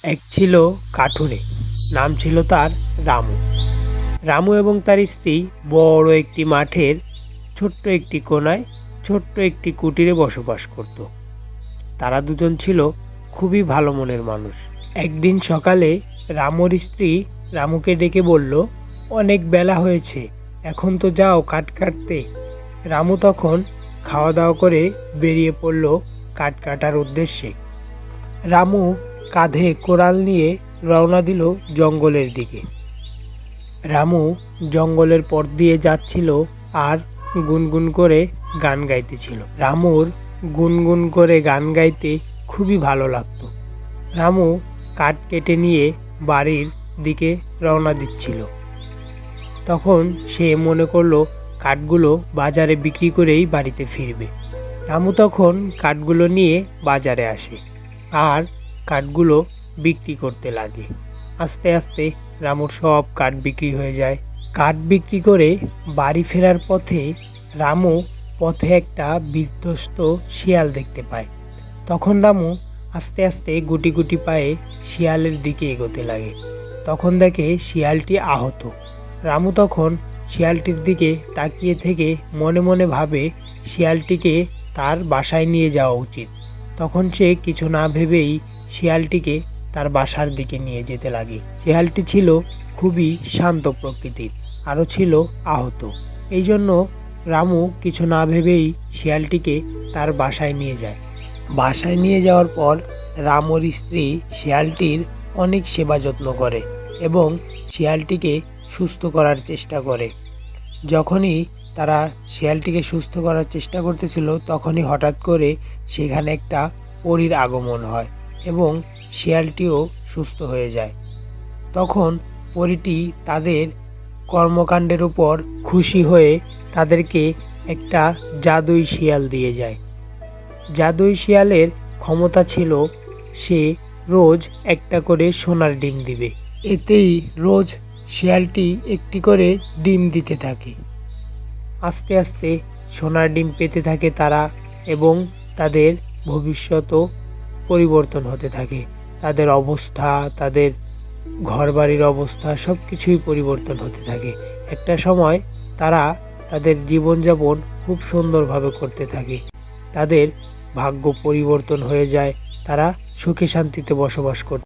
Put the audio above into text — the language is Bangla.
এক ছিল কাঠুরে, নাম ছিল তার রামু। রামু এবং তার স্ত্রী বড় একটি মাঠের ছোট্ট একটি কোণায় ছোট্ট একটি কুটিরে বসবাস করত। তারা দুজন ছিল খুবই ভালো মনের মানুষ। একদিন সকালে রামুর স্ত্রী রামুকে ডেকে বলল, অনেক বেলা হয়েছে, এখন তো যাও কাঠ কাটতে। রামু তখন খাওয়া দাওয়া করে বেরিয়ে পড়ল কাঠ কাটার উদ্দেশ্যে। রামু কাঁধে কোড়াল নিয়ে রওনা দিল জঙ্গলের দিকে। রামু জঙ্গলের পথ দিয়ে যাচ্ছিল আর গুনগুন করে গান গাইতেছিল। রামুর গুনগুন করে গান গাইতে খুবই ভালো লাগতো। রামু কাঠ কেটে নিয়ে বাড়ির দিকে রওনা দিচ্ছিল। তখন সে মনে করলো কাঠগুলো বাজারে বিক্রি করেই বাড়িতে ফিরবে। রামু তখন কাঠগুলো নিয়ে বাজারে আসে আর কাঠগুলো বিক্রি করতে লাগে। আস্তে আস্তে রামুর সব কাঠ বিক্রি হয়ে যায়। কাঠ বিক্রি করে বাড়ি ফেরার পথে রামু পথে একটা বিধ্বস্ত শিয়াল দেখতে পায়। তখন রামু আস্তে আস্তে গুটি গুটি পায়ে শিয়ালের দিকে এগোতে লাগে। তখন দেখে শিয়ালটি আহত। রামু তখন শিয়ালটির দিকে তাকিয়ে থেকে মনে মনে ভাবে শিয়ালটিকে তার বাসায় নিয়ে যাওয়া উচিত। তখন সে কিছু না ভেবেই শিয়ালটিকে তার বাসার দিকে নিয়ে যেতে লাগে। শিয়ালটি ছিল খুবই শান্ত প্রকৃতির, আরও ছিল আহত। এই জন্য রামু কিছু না ভেবেই শিয়ালটিকে তার বাসায় নিয়ে যায়। বাসায় নিয়ে যাওয়ার পর রামুর স্ত্রী শিয়ালটির অনেক সেবা যত্ন করে এবং শিয়ালটিকে সুস্থ করার চেষ্টা করে। যখনই তারা শিয়ালটিকে সুস্থ করার চেষ্টা করতেছিল, তখনই হঠাৎ করে সেখানে একটা পরীর আগমন হয় এবং শিয়ালটিও সুস্থ হয়ে যায়। তখন পরীটি তাদের কর্মকাণ্ডের উপর খুশি হয়ে তাদেরকে একটা জাদুই শিয়াল দিয়ে যায়। জাদুই শিয়ালের ক্ষমতা ছিল সে রোজ একটা করে সোনার ডিম দিবে। এতেই রোজ শিয়ালটি একটি করে ডিম দিতে থাকে। আস্তে আস্তে সোনার ডিম পেতে থাকে তারা এবং তাদের ভবিষ্যতও পরিবর্তন হতে থাকে। তাদের অবস্থা, তাদের ঘরবাড়ির অবস্থা সব কিছুই পরিবর্তন হতে থাকে। একটা সময় তারা তাদের জীবনযাপন খুব সুন্দরভাবে করতে থাকে। তাদের ভাগ্য পরিবর্তন হয়ে যায়, তারা সুখে শান্তিতে বসবাস করতে